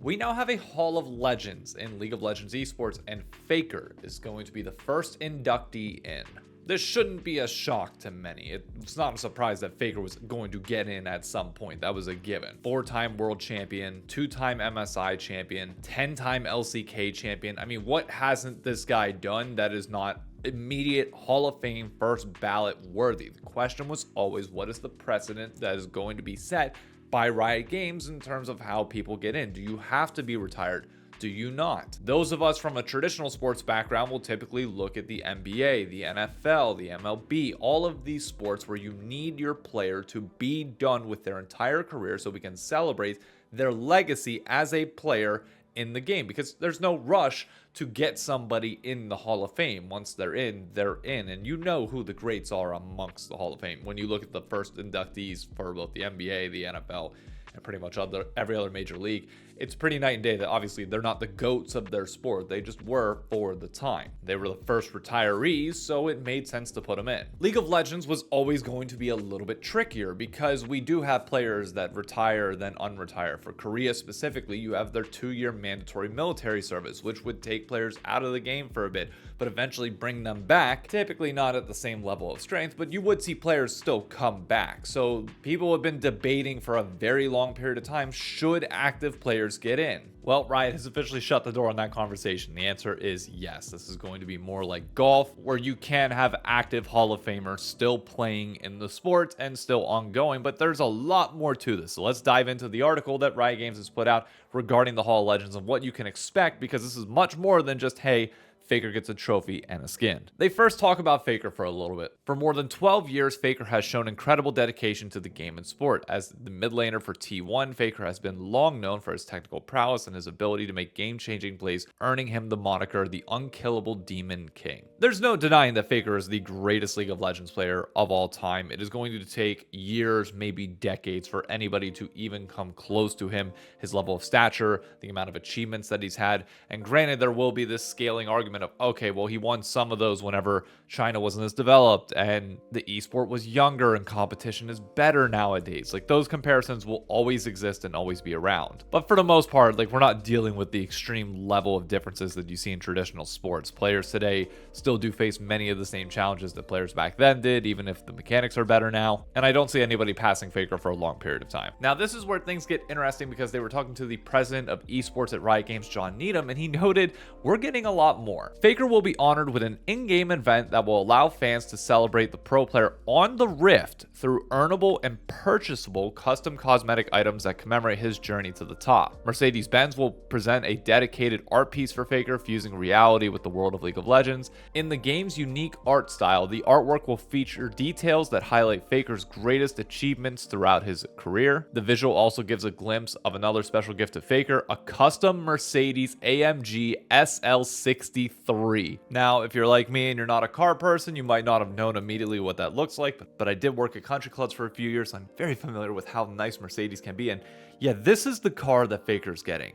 We now have a Hall of Legends in League of Legends esports, and Faker is going to be the first inductee in. This shouldn't be a shock to many. It's not a surprise that Faker was going to get in at some point. That was a given. 4-time world champion, 2-time MSI champion, 10-time LCK champion. I mean, what hasn't this guy done that is not immediate Hall of Fame first ballot worthy? The question was always, what is the precedent that is going to be set by Riot Games in terms of how people get in? Do you have to be retired? Do you not? Those of us from a traditional sports background will typically look at the NBA, the NFL, the MLB, all of these sports where you need your player to be done with their entire career so we can celebrate their legacy as a player in the game, because there's no rush to get somebody in the Hall of Fame. Once they're in, and you know who the greats are amongst the Hall of Fame. When you look at the first inductees for both the NBA, the NFL, and pretty much every other major league, it's pretty night and day that obviously they're not the GOATs of their sport. They just were for the time. They were the first retirees, so it made sense to put them in. League of Legends was always going to be a little bit trickier because we do have players that retire then unretire. For Korea specifically, you have their 2-year mandatory military service, which would take players out of the game for a bit, but eventually bring them back, typically not at the same level of strength, but you would see players still come back. So people have been debating for a very long period of time, should active players get in? Well, Riot has officially shut the door on that conversation. The answer is yes. This is going to be more like golf, where you can have active Hall of Famers still playing in the sport and still ongoing, but there's a lot more to this. So let's dive into the article that Riot Games has put out regarding the Hall of Legends and what you can expect, because this is much more than just, hey, Faker gets a trophy and a skin. They first talk about Faker for a little bit. For more than 12 years, Faker has shown incredible dedication to the game and sport. As the mid laner for T1, Faker has been long known for his technical prowess and his ability to make game-changing plays, earning him the moniker the unkillable Demon King. There's no denying that Faker is the greatest League of Legends player of all time. It is going to take years, maybe decades, for anybody to even come close to him, his level of stature, the amount of achievements that he's had. And granted, there will be this scaling argument of, okay, well, he won some of those whenever China wasn't as developed and the esport was younger and competition is better nowadays. Like, those comparisons will always exist and always be around. But for the most part, like, we're not dealing with the extreme level of differences that you see in traditional sports. Players today still do face many of the same challenges that players back then did, even if the mechanics are better now. And I don't see anybody passing Faker for a long period of time. Now, this is where things get interesting, because they were talking to the president of esports at Riot Games, John Needham, and he noted, we're getting a lot more. Faker will be honored with an in-game event that will allow fans to celebrate the pro player on the Rift through earnable and purchasable custom cosmetic items that commemorate his journey to the top. Mercedes-Benz will present a dedicated art piece for Faker, fusing reality with the world of League of Legends. In the game's unique art style, the artwork will feature details that highlight Faker's greatest achievements throughout his career. The visual also gives a glimpse of another special gift to Faker, a custom Mercedes AMG SL63. Now, if you're like me and you're not a car person, you might not have known immediately what that looks like, but I did work at country clubs for a few years, so I'm very familiar with how nice Mercedes can be. And yeah, this is the car that Faker's getting.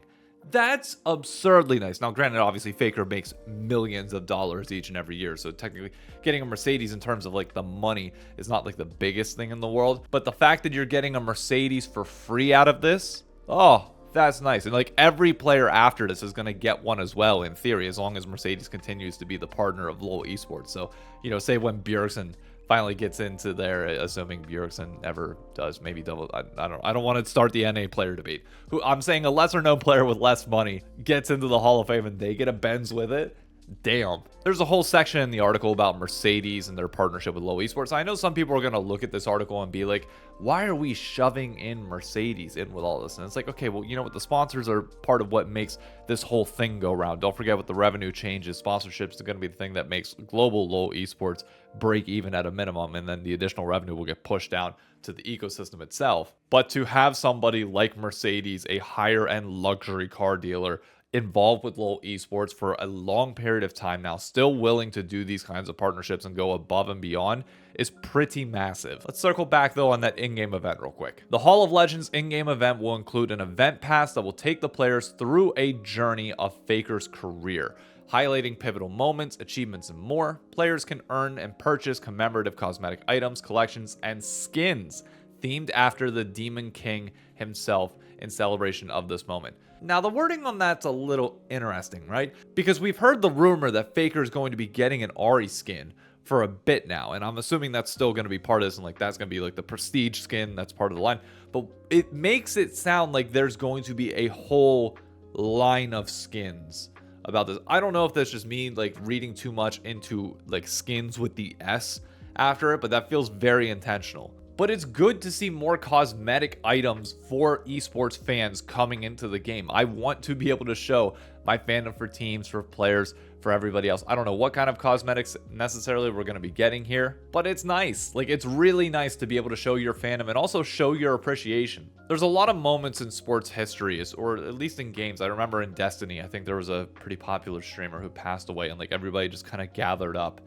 That's absurdly nice. Now, granted, obviously Faker makes millions of dollars each and every year, so technically getting a Mercedes in terms of like the money is not like the biggest thing in the world, but the fact that you're getting a Mercedes for free out of this, oh, that's nice. And like, every player after this is going to get one as well, in theory, as long as Mercedes continues to be the partner of LoL Esports. So, you know, say when Bjergsen finally gets into there, assuming Bjergsen ever does, maybe double, I don't want to start the NA player debate. Who I'm saying, a lesser known player with less money gets into the Hall of Fame and they get a Benz with it. Damn. There's a whole section in the article about Mercedes and their partnership with LoL Esports. I know some people are going to look at this article and be like, why are we shoving in Mercedes in with all this? And it's like, okay, well, you know what? The sponsors are part of what makes this whole thing go round. Don't forget, with the revenue changes, sponsorships are going to be the thing that makes global LoL Esports break even at a minimum. And then the additional revenue will get pushed down to the ecosystem itself. But to have somebody like Mercedes, a higher end luxury car dealer, involved with LoL Esports for a long period of time now, still willing to do these kinds of partnerships and go above and beyond, is pretty massive. Let's circle back though on that in-game event real quick. The Hall of Legends in-game event will include an event pass that will take the players through a journey of Faker's career, highlighting pivotal moments, achievements, and more. Players can earn and purchase commemorative cosmetic items, collections, and skins themed after the Demon King himself in celebration of this moment. Now, the wording on that's a little interesting, right? Because we've heard the rumor that Faker is going to be getting an Ari skin for a bit now, and I'm assuming that's still going to be part of this, and like that's going to be like the prestige skin that's part of the line. But it makes it sound like there's going to be a whole line of skins about this. I don't know if that's just me like reading too much into like skins with the S after it, but that feels very intentional. But it's good to see more cosmetic items for esports fans coming into the game. I want to be able to show my fandom for teams, for players, for everybody else. I don't know what kind of cosmetics necessarily we're going to be getting here, but it's nice. Like, it's really nice to be able to show your fandom and also show your appreciation. There's a lot of moments in sports history, or at least in games. I remember in Destiny, I think there was a pretty popular streamer who passed away, and like everybody just kind of gathered up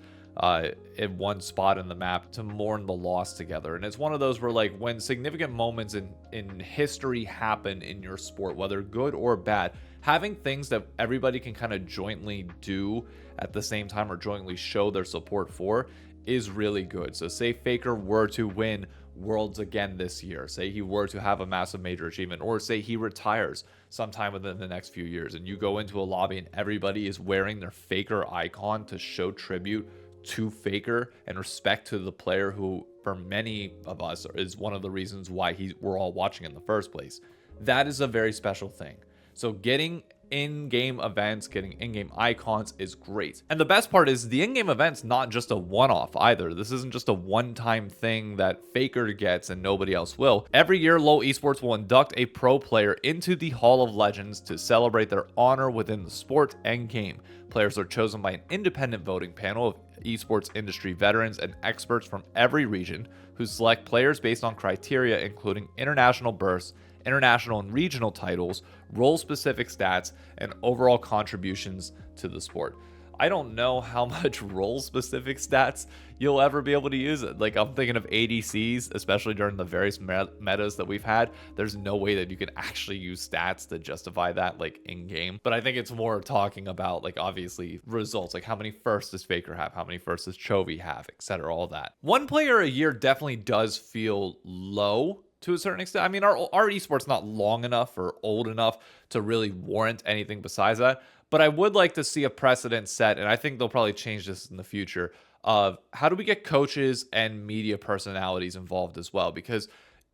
in one spot in the map to mourn the loss together. And it's one of those where like when significant moments in history happen in your sport, whether good or bad, having things that everybody can kind of jointly do at the same time or jointly show their support for is really good. So say Faker were to win Worlds again this year, say he were to have a massive major achievement, or say he retires sometime within the next few years, and you go into a lobby and everybody is wearing their Faker icon to show tribute to Faker and respect to the player who, for many of us, is one of the reasons why we're all watching in the first place. That is a very special thing. So getting in-game events, getting in-game icons is great. And the best part is the in-game event's not just a one-off either. This isn't just a one-time thing that Faker gets and nobody else will. Every year, LoL Esports will induct a pro player into the Hall of Legends to celebrate their honor within the sport and game. Players are chosen by an independent voting panel of esports industry veterans and experts from every region who select players based on criteria including international bursts, international and regional titles, role-specific stats, and overall contributions to the sport. I don't know how much role-specific stats you'll ever be able to use. Like, I'm thinking of ADCs, especially during the various metas that we've had. There's no way that you can actually use stats to justify that, like, in-game. But I think it's more talking about, like, obviously, results. Like, how many firsts does Faker have? How many firsts does Chovy have? Etc., all that. One player a year definitely does feel low to a certain extent. I mean, our esports not long enough or old enough to really warrant anything besides that. But I would like to see a precedent set, and I think they'll probably change this in the future, of how do we get coaches and media personalities involved as well? Because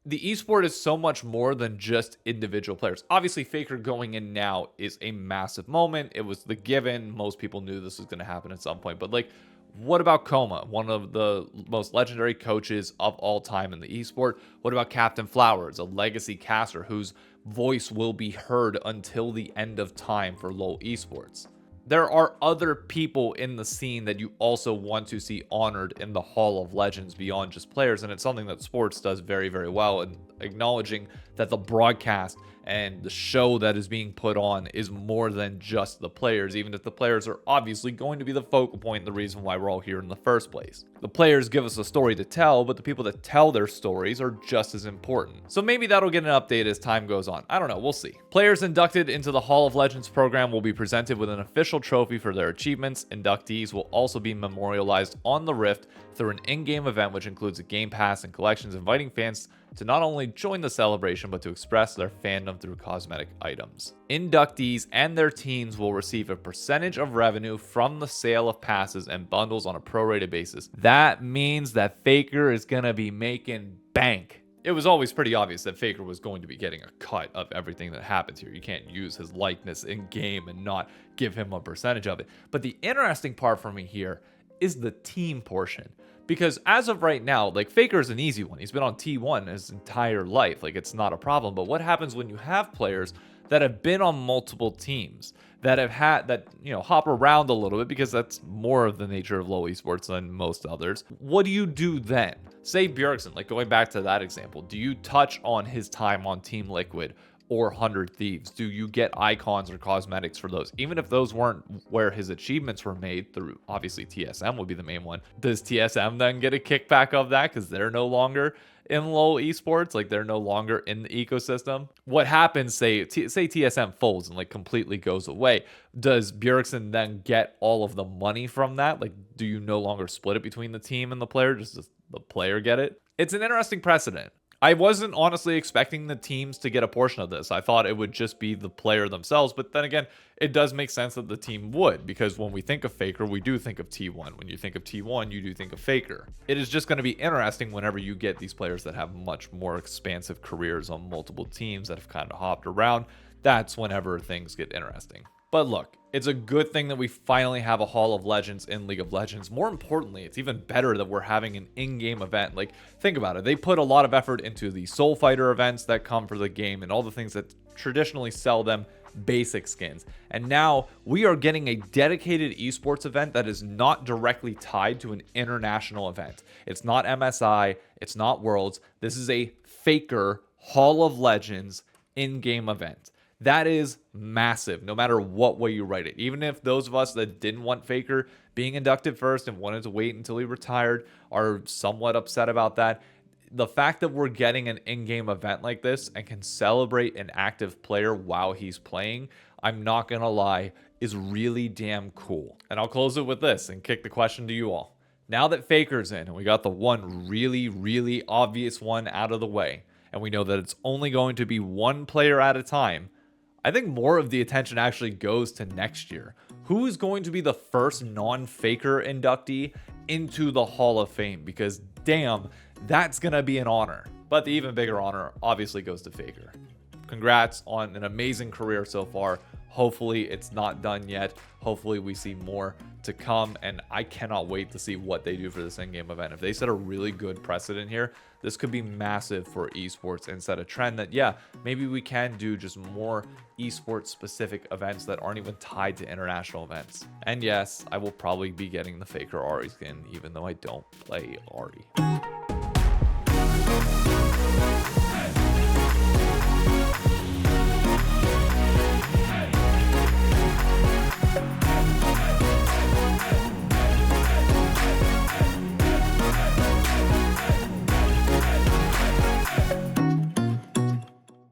the esport is so much more than just individual players. Obviously, Faker going in now is a massive moment. It was the given. Most people knew this was going to happen at some point. But, like, what about Coma, one of the most legendary coaches of all time in the esport? What about Captain Flowers, a legacy caster whose voice will be heard until the end of time for LoL Esports? There are other people in the scene that you also want to see honored in the Hall of Legends beyond just players, and it's something that sports does very, very well, and acknowledging that the broadcast and the show that is being put on is more than just the players, even if the players are obviously going to be the focal point and the reason why we're all here in the first place. The players give us a story to tell, but the people that tell their stories are just as important. So maybe that'll get an update as time goes on. I don't know, we'll see. Players inducted into the Hall of Legends program will be presented with an official trophy for their achievements. Inductees will also be memorialized on the Rift through an in-game event which includes a game pass and collections, inviting fans to not only join the celebration, but to express their fandom through cosmetic items. Inductees and their teams will receive a percentage of revenue from the sale of passes and bundles on a prorated basis. That means that Faker is going to be making bank. It was always pretty obvious that Faker was going to be getting a cut of everything that happens here. You can't use his likeness in game and not give him a percentage of it. But the interesting part for me here is the team portion. Because as of right now, like, Faker is an easy one. He's been on T1 his entire life. Like, it's not a problem. But what happens when you have players that have been on multiple teams, that have had, that, you know, hop around a little bit, because that's more of the nature of LoL Esports than most others? What do you do then? Say Bjergsen, like, going back to that example, do you touch on his time on Team Liquid or 100 Thieves? Do you get icons or cosmetics for those? Even if those weren't where his achievements were made through, obviously TSM would be the main one. Does TSM then get a kickback of that because they're no longer in LoL Esports? Like, they're no longer in the ecosystem? What happens, say TSM folds and, like, completely goes away? Does Bjergsen then get all of the money from that? Like, do you no longer split it between the team and the player? Just does the player get it? It's an interesting precedent. I wasn't honestly expecting the teams to get a portion of this. I thought it would just be the player themselves, but then again, it does make sense that the team would, because when we think of Faker, we do think of T1. When you think of T1, you do think of Faker. It is just going to be interesting whenever you get these players that have much more expansive careers on multiple teams that have kind of hopped around. That's whenever things get interesting. But look, it's a good thing that we finally have a Hall of Legends in League of Legends. More importantly, it's even better that we're having an in-game event. Like, think about it. They put a lot of effort into the Soul Fighter events that come for the game and all the things that traditionally sell them basic skins. And now we are getting a dedicated esports event that is not directly tied to an international event. It's not MSI. It's not Worlds. This is a Faker Hall of Legends in-game event. That is massive, no matter what way you write it. Even if those of us that didn't want Faker being inducted first and wanted to wait until he retired are somewhat upset about that, the fact that we're getting an in-game event like this and can celebrate an active player while he's playing, I'm not going to lie, is really damn cool. And I'll close it with this and kick the question to you all. Now that Faker's in and we got the one really, really obvious one out of the way, and we know that it's only going to be one player at a time, I think more of the attention actually goes to next year. Who is going to be the first non-Faker inductee into the Hall of Fame? Because damn, that's going to be an honor. But the even bigger honor obviously goes to Faker. Congrats on an amazing career so far. Hopefully it's not done yet. Hopefully we see more to come, and I cannot wait to see what they do for this in-game event. If they set a really good precedent here, this could be massive for esports and set a trend that, yeah, maybe we can do just more esports specific events that aren't even tied to international events. And yes, I will probably be getting the Faker Ahri skin, even though I don't play Ahri.